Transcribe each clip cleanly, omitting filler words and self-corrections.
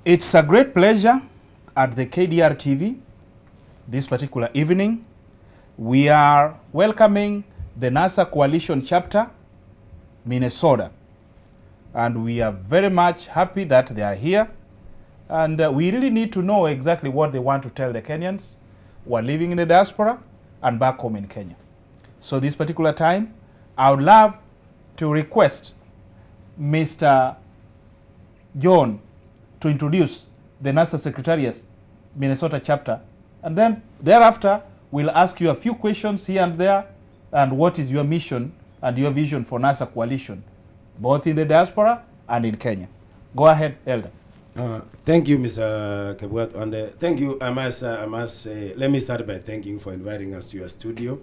It's a great pleasure at the KDR TV this particular evening. We are welcoming the NASA Coalition Chapter, Minnesota. And we are very much happy that they are here. And we really need to know exactly what they want to tell the Kenyans who are living in the diaspora and back home in Kenya. So this particular time, I would love to request Mr. John to introduce the NASA Secretariat Minnesota chapter, and then thereafter we'll ask you a few questions here and there, and what is your mission and your vision for NASA Coalition, both in the diaspora and in Kenya. Go ahead, Elder. Thank you, Mr. Kebwat, and thank you. I must say, let me start by thanking you for inviting us to your studio.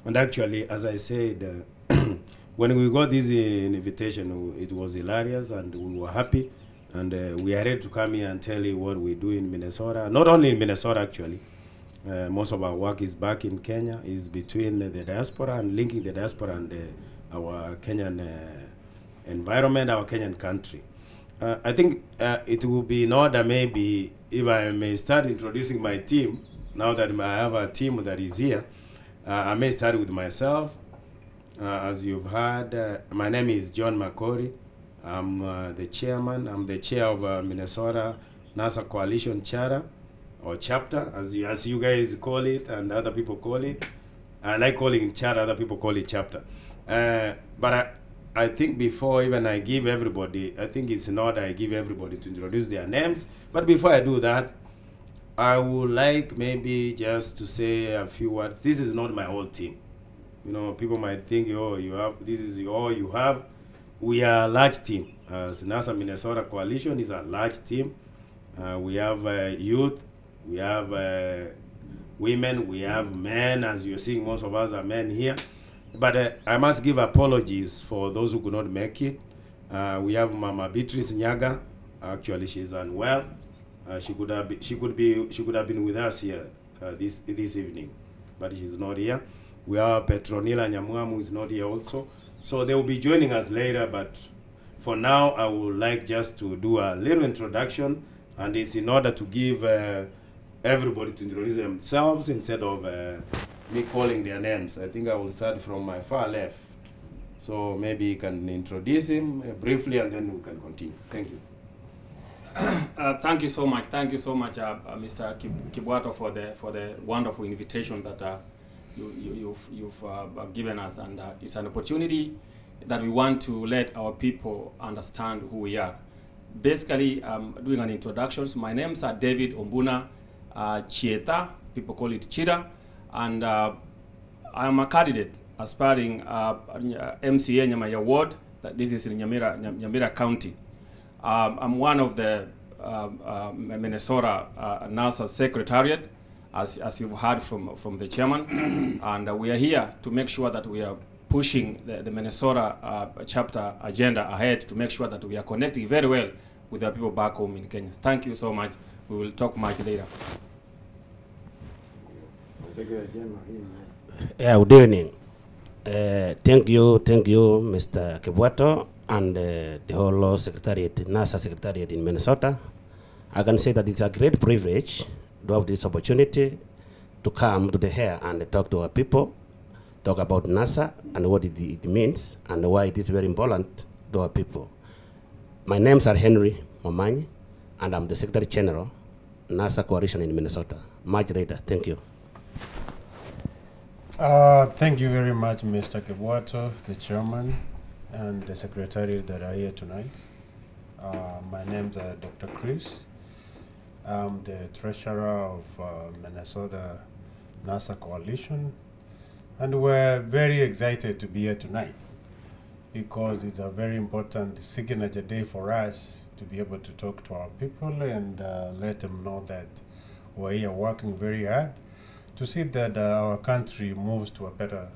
And actually, as I said, when we got this invitation, it was hilarious, and we were happy. And we are ready to come here and tell you what we do in Minnesota. Not only in Minnesota, actually. Most of our work is back in Kenya, is between the diaspora and linking the diaspora and our Kenyan environment, our Kenyan country. I think it will be in order maybe if I may start introducing my team, now that I have a team that is here. I may start with myself. As you've heard, my name is John Makori. I'm the chairman. I'm the chair of Minnesota NASA Coalition Charter, or chapter, as you guys call it, and other people call it. I like calling it charter, other people call it chapter. But I think before even I give everybody, I think it's in order I give everybody to introduce their names. But before I do that, I would like maybe just to say a few words. This is not my whole team. You know, people might think, oh, you have, this is all you have. We are a large team. NASA Minnesota Coalition is a large team. We have youth, we have women, we have men. As you're seeing, most of us are men here. But I must give apologies for those who could not make it. We have Mama Beatrice Nyaga. Actually, she's unwell. She could have been with us here this evening, but she's not here. We have Petronila Nyamuamu, who is not here also. So they will be joining us later, but for now, I would like just to do a little introduction, and it's in order to give everybody to introduce themselves instead of me calling their names. I think I will start from my far left. So maybe you can introduce him briefly, and then we can continue. Thank you. Thank you so much. Thank you so much, Mr. Kibwato, for the wonderful invitation that you've given us, and it's an opportunity that we want to let our people understand who we are. Basically, doing an introduction. My names are David Ombuna Chieta. People call it Chira, and I'm a candidate aspiring MCA Nyamaya Ward. This is in Nyamira County. I'm one of the Minnesota NASA Secretariat, as you've heard from the chairman, and we are here to make sure that we are pushing the Minnesota chapter agenda ahead to make sure that we are connecting very well with the people back home in Kenya. Thank you so much. We will talk much later. Yeah, good evening. Thank you, Mr. Kibwato, and the whole Secretariat, NASA Secretariat in Minnesota. I can say that it's a great privilege to have this opportunity to come to the here and talk to our people, talk about NASA and what it means and why it is very important to our people. My names are Henry Momanyi, and I'm the Secretary General, NASA Coalition in Minnesota. Much later. Thank you. Thank you very much, Mr. Kibwato, the chairman, and the secretary that are here tonight. My name's Dr. Chris. I'm the treasurer of Minnesota NASA Coalition, and we're very excited to be here tonight because it's a very important signature day for us to be able to talk to our people and let them know that we're here working very hard to see that our country moves to a better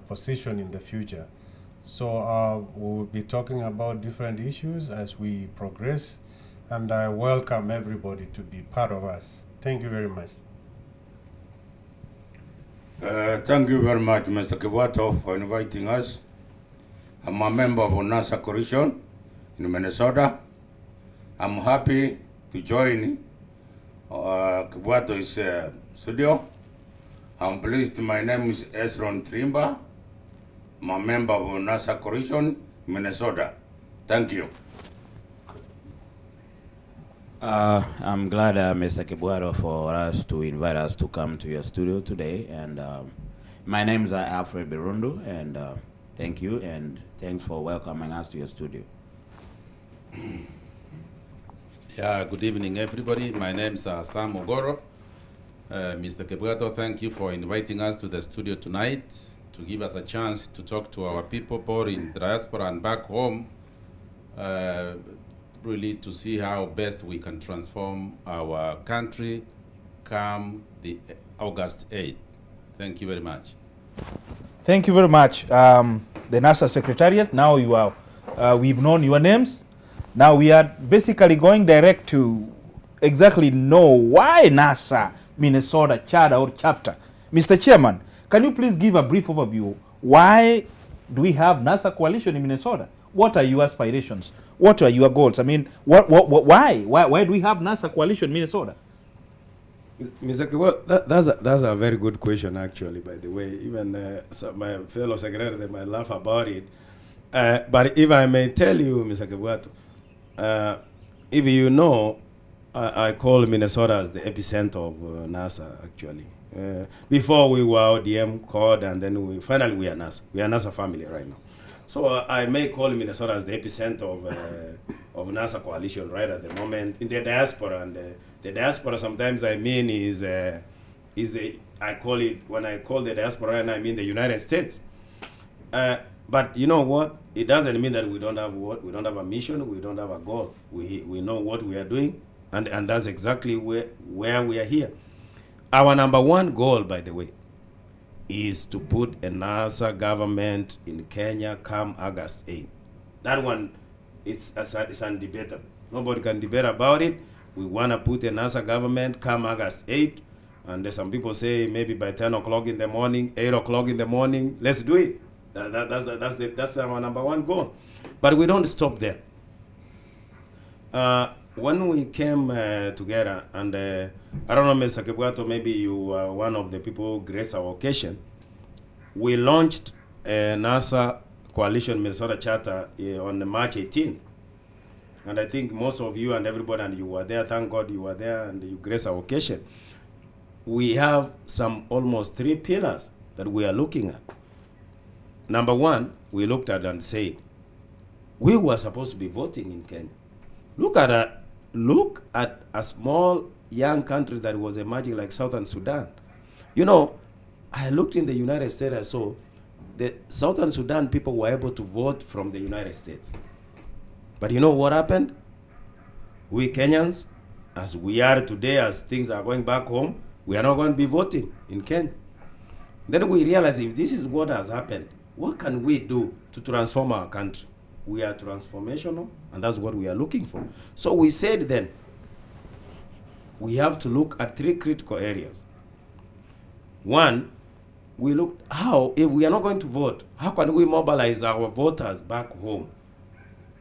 position in the future. So we'll be talking about different issues as we progress, and I welcome everybody to be part of us. Thank you very much. Thank you very much, Mr. Kibwato, for inviting us. I'm a member of NASA Coalition in Minnesota. I'm happy to join Kibwato's studio. I'm pleased. My name is Esron Trimba. I'm a member of NASA Coalition, Minnesota. Thank you. I'm glad, Mr. Kibwato, for us to invite us to come to your studio today. And my name is Alfred Birundu, and thank you, and thanks for welcoming us to your studio. Yeah, good evening, everybody. My name is Sam Ogoro. Mr. Kibwato, thank you for inviting us to the studio tonight to give us a chance to talk to our people both in diaspora and back home, really to see how best we can transform our country come the August 8th. Thank you very much. Thank you very much. The NASA Secretariat, now you are, we've known your names. Now we are basically going direct to exactly know why NASA Minnesota charter or chapter. Mr. Chairman, can you please give a brief overview? Why do we have NASA Coalition in Minnesota? What are your aspirations? What are your goals? I mean, why do we have NASA Coalition in Minnesota? Mr. Kiwa, that's a very good question, actually, by the way. Even my fellow secretary, they might laugh about it. But if I may tell you, Mr. Kiwato, if you know, I call Minnesota as the epicenter of NASA, actually. Before we were ODM called, and then finally we are NASA. We are NASA family right now. So I may call Minnesota as the epicenter of NASA coalition right at the moment in the diaspora. And the diaspora sometimes I mean is the, I call it, when I call the diaspora, and I mean the United States. But you know what? It doesn't mean that we don't have what? We don't have a mission, we don't have a goal. We know what we are doing, and that's exactly where we are here. Our number one goal, by the way, is to put a NASA government in Kenya come August 8th. That one is undebatable. Nobody can debate about it. We want to put a NASA government come August 8th. And some people say maybe by 10 o'clock in the morning, 8 o'clock in the morning, let's do it. That's our number one goal. But we don't stop there. When we came together, and I don't know, Mr. Kibwato, maybe you are one of the people who graced our occasion, we launched a NASA Coalition Minnesota Charter on March 18th. And I think most of you and everybody, and you were there, thank God you were there, and you graced our occasion. We have some almost 3 pillars that we are looking at. Number one, we looked at and said, we were supposed to be voting in Kenya. Look at a small young country that was emerging like Southern Sudan. You know, I looked in the United States, I saw the Southern Sudan people were able to vote from the United States. But you know what happened? We Kenyans, as we are today, as things are going back home, we are not going to be voting in Kenya. Then we realized if this is what has happened, what can we do to transform our country? We are transformational, and that's what we are looking for. So we said then, we have to look at 3 critical areas. One, we looked how, if we are not going to vote, how can we mobilize our voters back home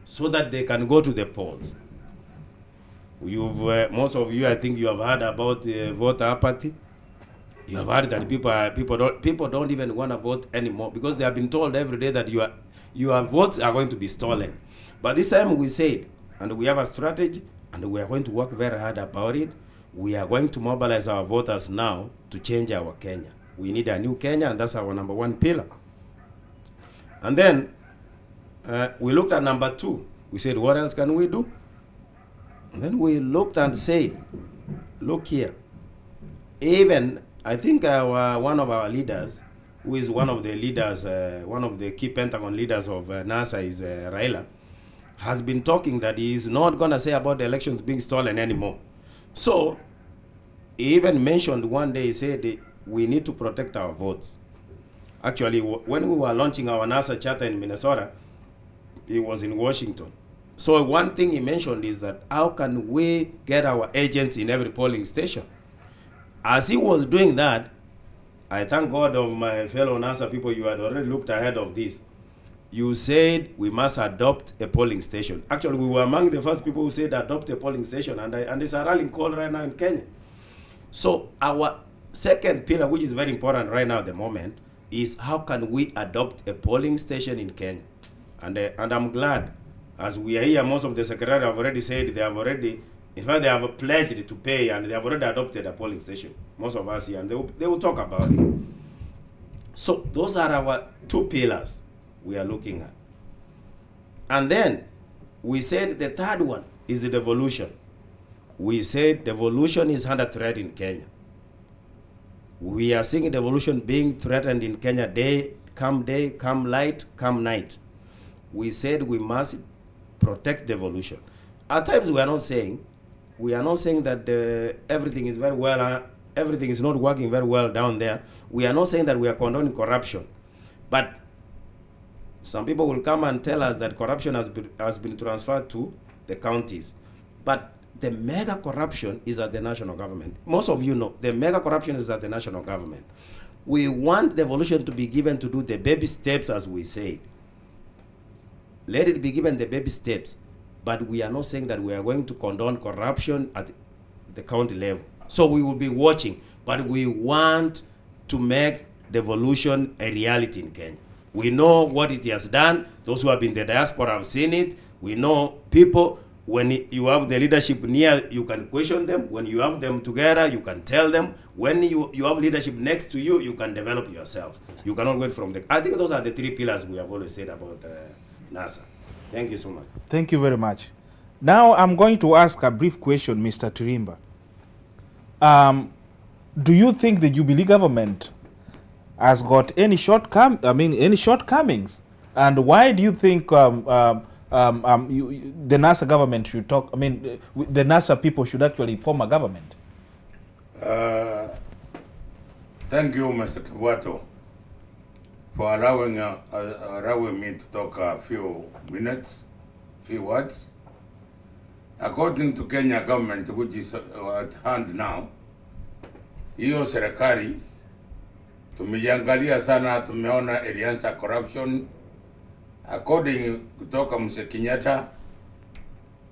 so that they can go to the polls? You've, most of you, I think you have heard about voter apathy. You have heard that people don't even want to vote anymore because they have been told every day that your votes are going to be stolen. But this time we said, and we have a strategy, and we are going to work very hard about it. We are going to mobilize our voters now to change our Kenya. We need a new Kenya, and that's our number one pillar. And then we looked at number 2. We said, what else can we do? And then we looked and said, look here. Even, I think one of our leaders, who is one of the leaders, one of the key Pentagon leaders of NASA is Raila, has been talking that he is not going to say about the elections being stolen anymore. So, he even mentioned one day, he said, we need to protect our votes. Actually, when we were launching our NASA charter in Minnesota, he was in Washington. So one thing he mentioned is that how can we get our agents in every polling station? As he was doing that, I thank God of my fellow NASA people, you had already looked ahead of this. you said we must adopt a polling station. Actually, we were among the first people who said adopt a polling station, and it's a rallying call right now in Kenya. So our second pillar, which is very important right now at the moment, is how can we adopt a polling station in Kenya? And I'm glad, as we are here, most of the secretary have already said they have already, in fact, they have pledged to pay, and they have already adopted a polling station. Most of us here, and they will talk about it. So those are our two pillars we are looking at. And then we said the third one is the devolution. We said devolution is under threat in Kenya. We are seeing devolution being threatened in Kenya day, come light, come night. We said we must protect devolution. At times we are not saying that everything is very well, everything is not working very well down there. We are not saying that we are condoning corruption. But some people will come and tell us that corruption has been transferred to the counties. But the mega corruption is at the national government. Most of you know, the mega corruption is at the national government. We want devolution to be given to do the baby steps, as we say. Let it be given the baby steps. But we are not saying that we are going to condone corruption at the county level. So we will be watching, but we want to make devolution a reality in Kenya. We know what it has done. Those who have been in the diaspora have seen it. We know people, when you have the leadership near, you can question them. When you have them together, you can tell them. When you have leadership next to you, you can develop yourself. You cannot wait from the... I think those are the three pillars we have always said about NASA. Thank you so much. Thank you very much. Now I'm going to ask a brief question, Mr. Tirimba. Do you think the Jubilee government has got any shortcomings? And why do you think the NASA government should talk? I mean, the NASA people should actually form a government. Thank you, Mr. Kiwato, for allowing me to talk a few minutes, few words. According to Kenya government, which is at hand now, hiyo serikali tumeangalia sana, tumeona ilianza corruption according kutoka Mzee Kenyatta,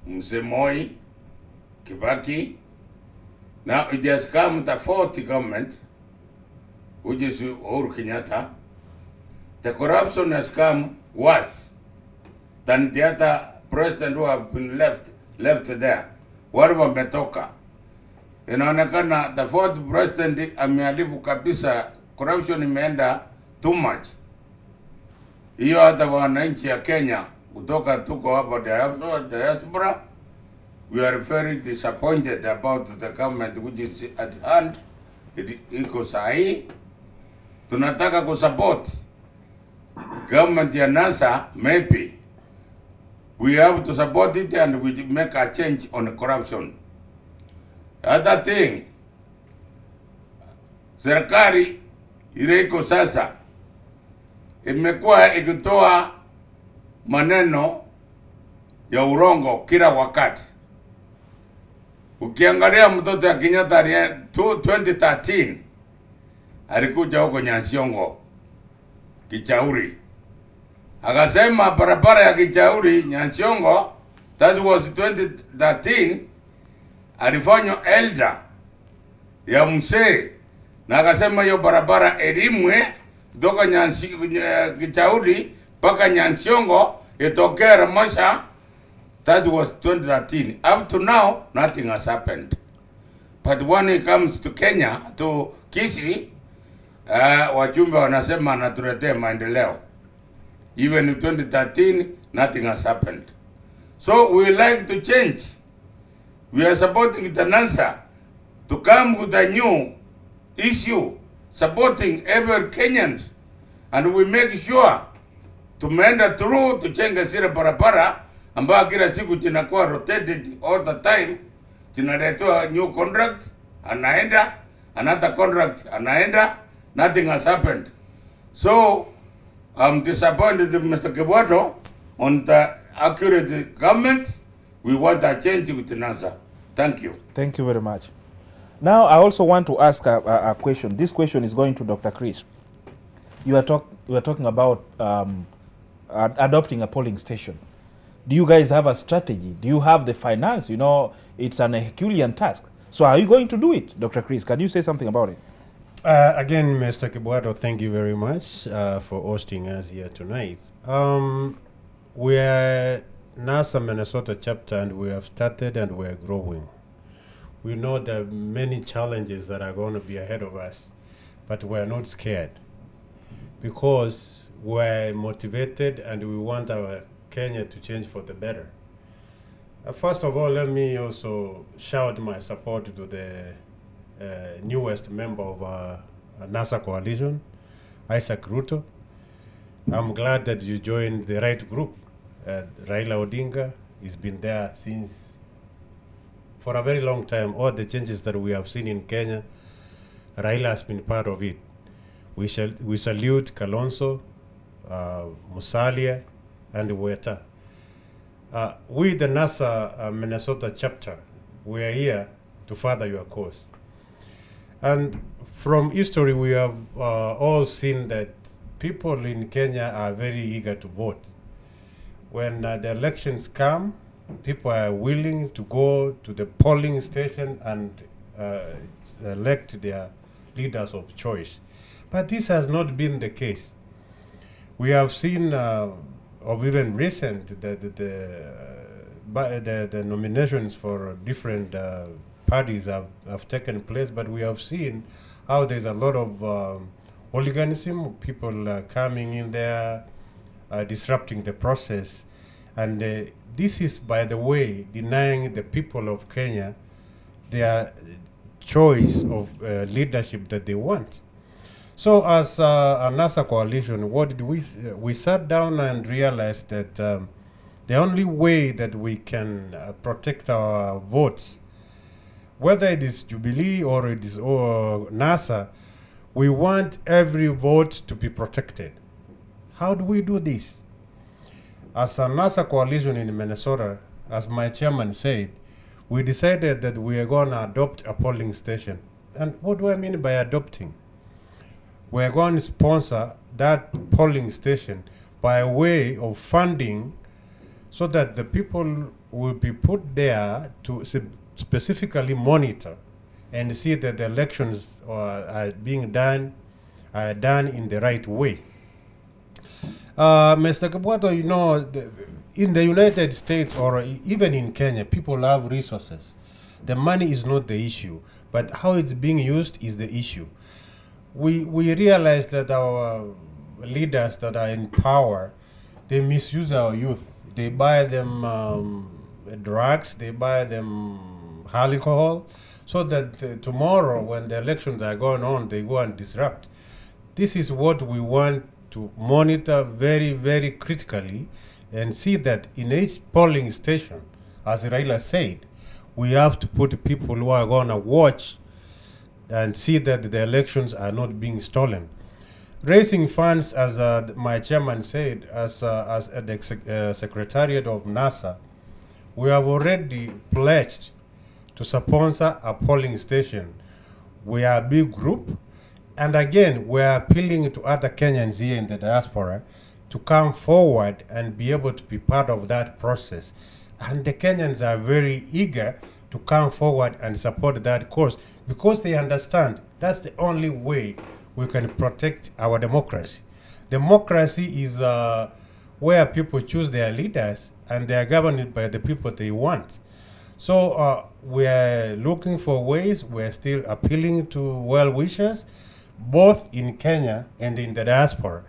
Mzee Moi, Kibaki. Now it has come the fourth government, which is Uhuru Kenyatta. The corruption has come worse than the other president who have been left there. Wale wametoka. Inaonekana the fourth president ameharibu kabisa, corruption imeenda too much. Hiyo hata wananchi ya Kenya kutoka tuko hapa diaspora, we are very disappointed about the government which is at hand. Iko sahi. Tunataka kusupport government ya NASA. Maybe we have to support it and we make a change on corruption. Other thing, serikali ile iko sasa imekuwa ikitoa maneno ya urongo kila wakati. Ukiangalia mtoto ya Kenyatta 2013 alikuja huko Nyansiongo Kichauri, akasema barabara ya Kichauri Nyansiongo, that was 2013, alifanywa elder ya msee, na akasema hiyo barabara elimwe kutoka Kichauri mpaka Nyansiongo itokea Ramosha. That was 2013. Up to now, nothing has happened. But when it comes to Kenya, to Kisii, wajumbe wanasema anatuletea maendeleo. Even in 2013, nothing has happened. So we like to change. We are supporting the NASA to come with a new issue, supporting every Kenyans, and we make sure tumeenda through to change zile barabara ambayo kila siku zinakuwa rotated all the time. Zinaletewa new contract, anaenda, another contract, anaenda, nothing has happened. So I'm disappointed with Mr. Kiwato on the accurate government. We want a change with NASA. Thank you. Thank you very much. Now I also want to ask a question. This question is going to Dr. Chris. You are talking about adopting a polling station. Do you guys have a strategy? Do you have the finance? You know, it's an Herculean task. So are you going to do it? Dr. Chris, can you say something about it? Again, Mr. Kibwato, thank you very much for hosting us here tonight. We are NASA Minnesota chapter, and we have started and we're growing. We know there are many challenges that are going to be ahead of us, but we're not scared because we're motivated and we want our Kenya to change for the better. First of all, let me also shout my support to the newest member of our NASA coalition, Isaac Ruto. I'm glad that you joined the right group. Raila Odinga has been there since for a very long time. All the changes that we have seen in Kenya, Raila has been part of it. We salute Kalonzo, Musalia, and Weta. We, the NASA Minnesota chapter, we are here to further your cause. And from history, we have all seen that people in Kenya are very eager to vote. When the elections come, people are willing to go to the polling station and elect their leaders of choice. But this has not been the case. We have seen, of even recent, the nominations for different parties have taken place, but we have seen how there's a lot of hooliganism, people coming in there, disrupting the process. And this is, by the way, denying the people of Kenya their choice of leadership that they want. So as a NASA coalition, what did we sat down and realized that the only way that we can protect our votes, whether it is Jubilee or it is NASA, we want every vote to be protected. How do we do this? As a NASA coalition in Minnesota, as my chairman said, we decided that we are going to adopt a polling station. And what do I mean by adopting? We are going to sponsor that polling station by way of funding so that the people will be put there to specifically monitor and see that the elections are being done in the right way. Mr. Kibwato, you know, in the United States or even in Kenya, people have resources. The money is not the issue, but how it's being used is the issue. We realize that our leaders that are in power, they misuse our youth. They buy them drugs, they buy them alcohol, so that tomorrow when the elections are going on, they go and disrupt. This is what we want to monitor very, very critically and see that in each polling station, as Raila said, we have to put people who are going to watch and see that the elections are not being stolen. Raising funds, as my chairman said, as at the Secretariat of NASA, we have already pledged to sponsor a polling station. We are a big group, and again, we are appealing to other Kenyans here in the diaspora to come forward and be able to be part of that process. And the Kenyans are very eager to come forward and support that cause because they understand that's the only way we can protect our democracy. Democracy is where people choose their leaders and they are governed by the people they want. So we are looking for ways, we are still appealing to well-wishers, both in Kenya and in the diaspora,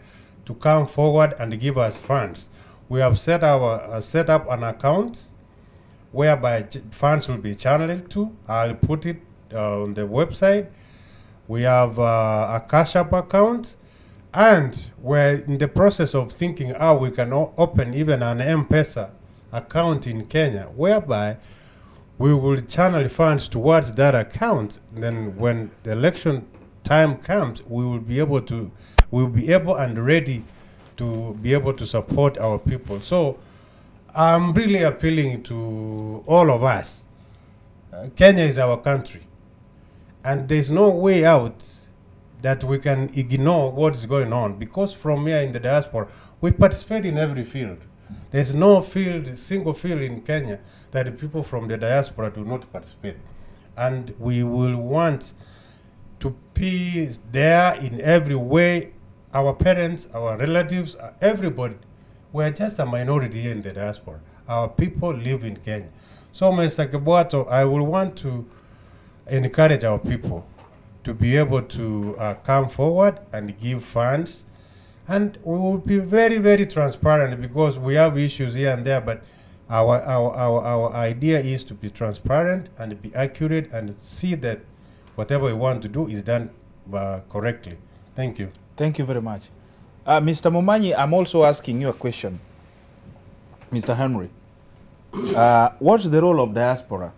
to come forward and give us funds. We have set up an account whereby funds will be channeled to. I'll put it on the website. We have a Cash App account, and we're in the process of thinking how we can open even an M-Pesa account in Kenya, whereby we will channel funds towards that account. Then when the election time comes, we will be able and ready to be able to support our people. So I'm really appealing to all of us. Kenya is our country, and there's no way out that we can ignore what is going on, because from here in the diaspora, we participate in every field. There's no field, single field in Kenya that the people from the diaspora do not participate. And we will want to be there in every way. Our parents, our relatives, everybody. We're just a minority here in the diaspora. Our people live in Kenya. So, Mr. Kibwato, I will want to encourage our people to be able to come forward and give funds. And we will be very, very transparent, because we have issues here and there, but our idea is to be transparent and be accurate and see that whatever we want to do is done correctly. Thank you. Thank you very much. Mr. Momanyi, I'm also asking you a question. Mr. Henry, what's the role of diaspora?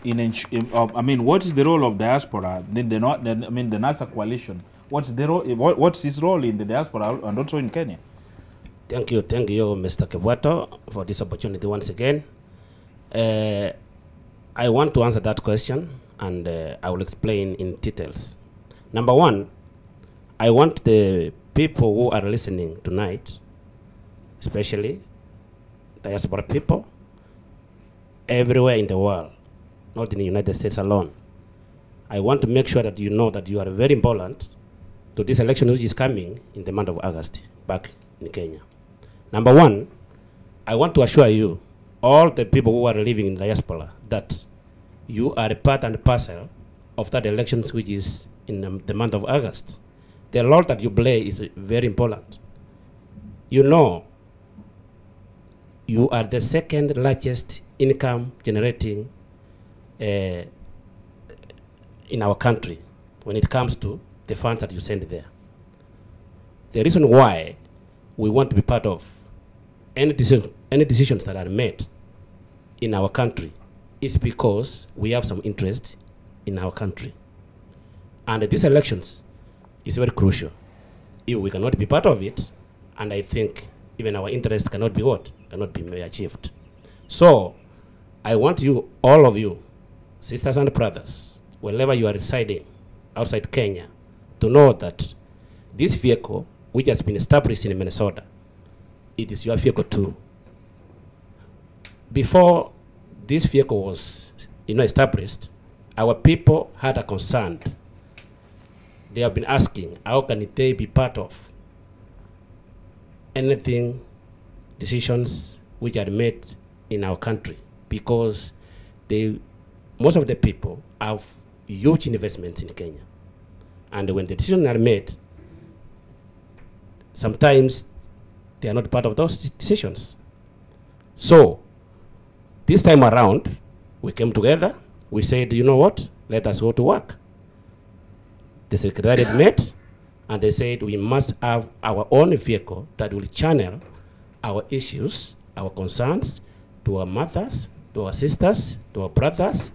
What is the role of diaspora? The NASA coalition. What's his role in the diaspora and also in Kenya? Thank you, Mr. Kibwato, for this opportunity once again. I want to answer that question, and I will explain in details. Number one, I want the people who are listening tonight, especially diaspora people, everywhere in the world, not in the United States alone. I want to make sure that you know that you are very important to this election which is coming in the month of August back in Kenya. Number one, I want to assure you, all the people who are living in diaspora, that you are a part and parcel of that election which is in the month of August. The role that you play is very important. You know, you are the second largest income generating in our country when it comes to the funds that you send there. The reason why we want to be part of any decisions that are made in our country is because we have some interest in our country. And these elections is very crucial. If we cannot be part of it, and I think even our interest cannot be achieved. So I want you, all of you, sisters and brothers, wherever you are residing outside Kenya, to know that this vehicle, which has been established in Minnesota, it is your vehicle too. Before this vehicle was established, our people had a concern. They have been asking, how can they be part of anything, decisions which are made in our country? Because most of the people have huge investments in Kenya. And when the decisions are made, sometimes they are not part of those decisions. So this time around, we came together, we said, you know what, let us go to work. The secretariat met, and they said we must have our own vehicle that will channel our issues, our concerns, to our mothers, to our sisters, to our brothers,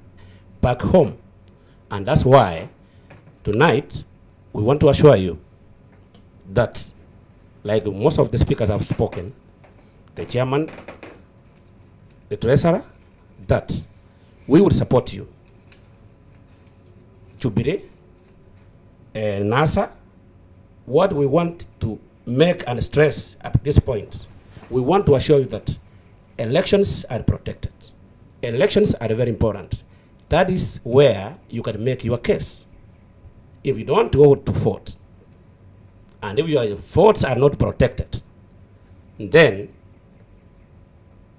back home. And that's why tonight we want to assure you that, like most of the speakers have spoken, the chairman, the treasurer, that we will support you. Jubilee, NASA, what we want to make and stress at this point, we want to assure you that elections are protected. Elections are very important. That is where you can make your case. If you don't go to vote, and if your votes are not protected, then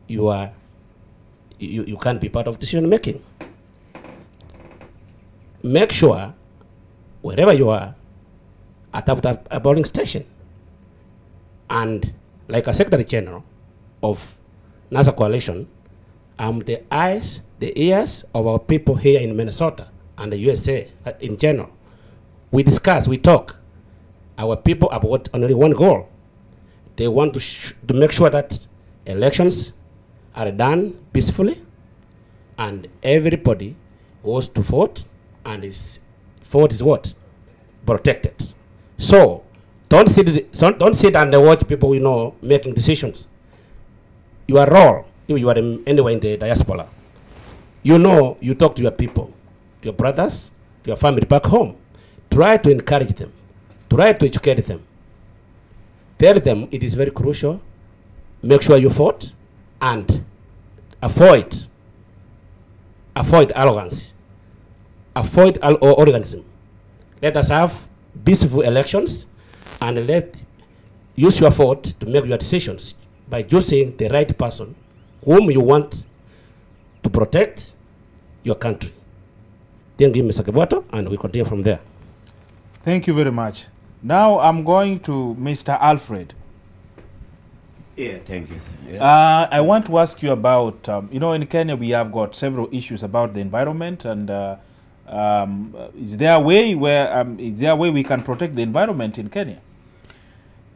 you can't be part of decision making. Make sure wherever you are at a polling station, and like a Secretary General of NASA Coalition, I'm the eyes, the ears of our people here in Minnesota and the USA in general. We discuss, we talk. Our people have got only one goal. They want to make sure that elections are done peacefully, and everybody goes to vote, and his vote is what? Protected. So don't sit and watch people making decisions. Your role, if you are anywhere in the diaspora, you talk to your people, to your brothers, your family back home. Try to encourage them. Try to educate them. Tell them it is very crucial. Make sure you vote and avoid arrogance. Avoid organism. Let us have peaceful elections and use your vote to make your decisions by choosing the right person whom you want to protect your country. Thank you, Mr. Kibwato, and we continue from there. Thank you very much. Now I'm going to Mr. Alfred. Yeah, thank you. Yeah. I want to ask you about, you know, in Kenya we have got several issues about the environment, and is there a way we can protect the environment in Kenya?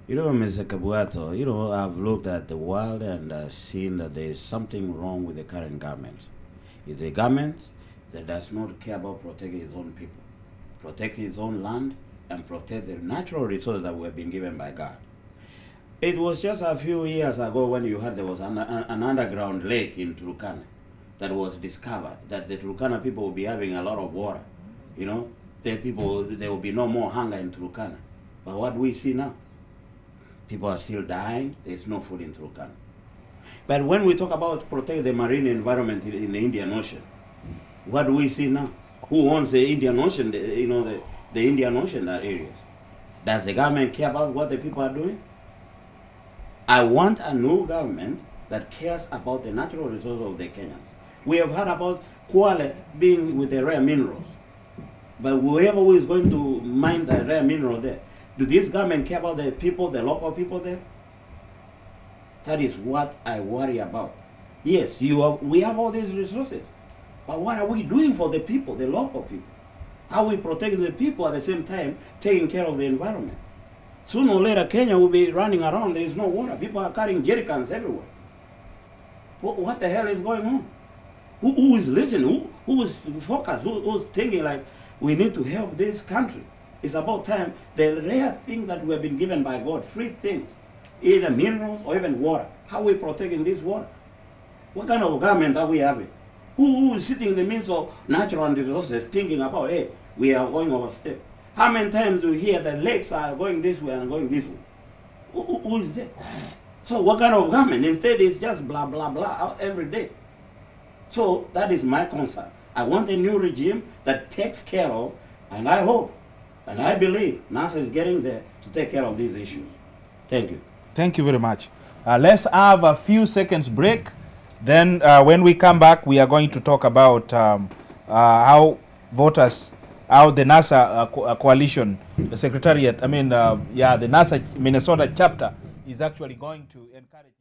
You know, Mr. Kibwato, you know, I've looked at the world and seen that there is something wrong with the current government. It's a government that does not care about protecting its own people, protecting its own land, and protect the natural resources that were been given by God. It was just a few years ago when you heard there was an underground lake in Turkana that was discovered, that the Turkana people will be having a lot of water. You know, there will be no more hunger in Turkana. But what do we see now? People are still dying. There's no food in Turkana. But when we talk about protect the marine environment in the Indian Ocean, what do we see now? Who owns the Indian Ocean, the Indian Ocean areas? Does the government care about what the people are doing? I want a new government that cares about the natural resources of the Kenyans. We have heard about Kwale being with the rare minerals. But whoever who is going to mine the rare mineral there, do this government care about the people, the local people there? That is what I worry about. Yes, we have all these resources. But what are we doing for the people, the local people? How are we protecting the people at the same time taking care of the environment? Sooner or later, Kenya will be running around. There is no water. People are carrying jerry cans everywhere. What the hell is going on? Who is listening? Who is focused? Who's thinking like, we need to help this country? It's about time. The rare thing that we have been given by God, free things, either minerals or even water. How are we protecting this water? What kind of government are we having? Who is sitting in the midst of natural resources thinking about, hey, we are going overstep? How many times do we hear that lakes are going this way and going this way? Who is there? So what kind of government? Instead, it's just blah, blah, blah every day. So that is my concern. I want a new regime that takes care of, and I hope, and I believe NASA is getting there to take care of these issues. Thank you. Thank you very much. Let's have a few seconds break. Then when we come back, we are going to talk about how the NASA coalition, the secretariat, the NASA Minnesota chapter is actually going to encourage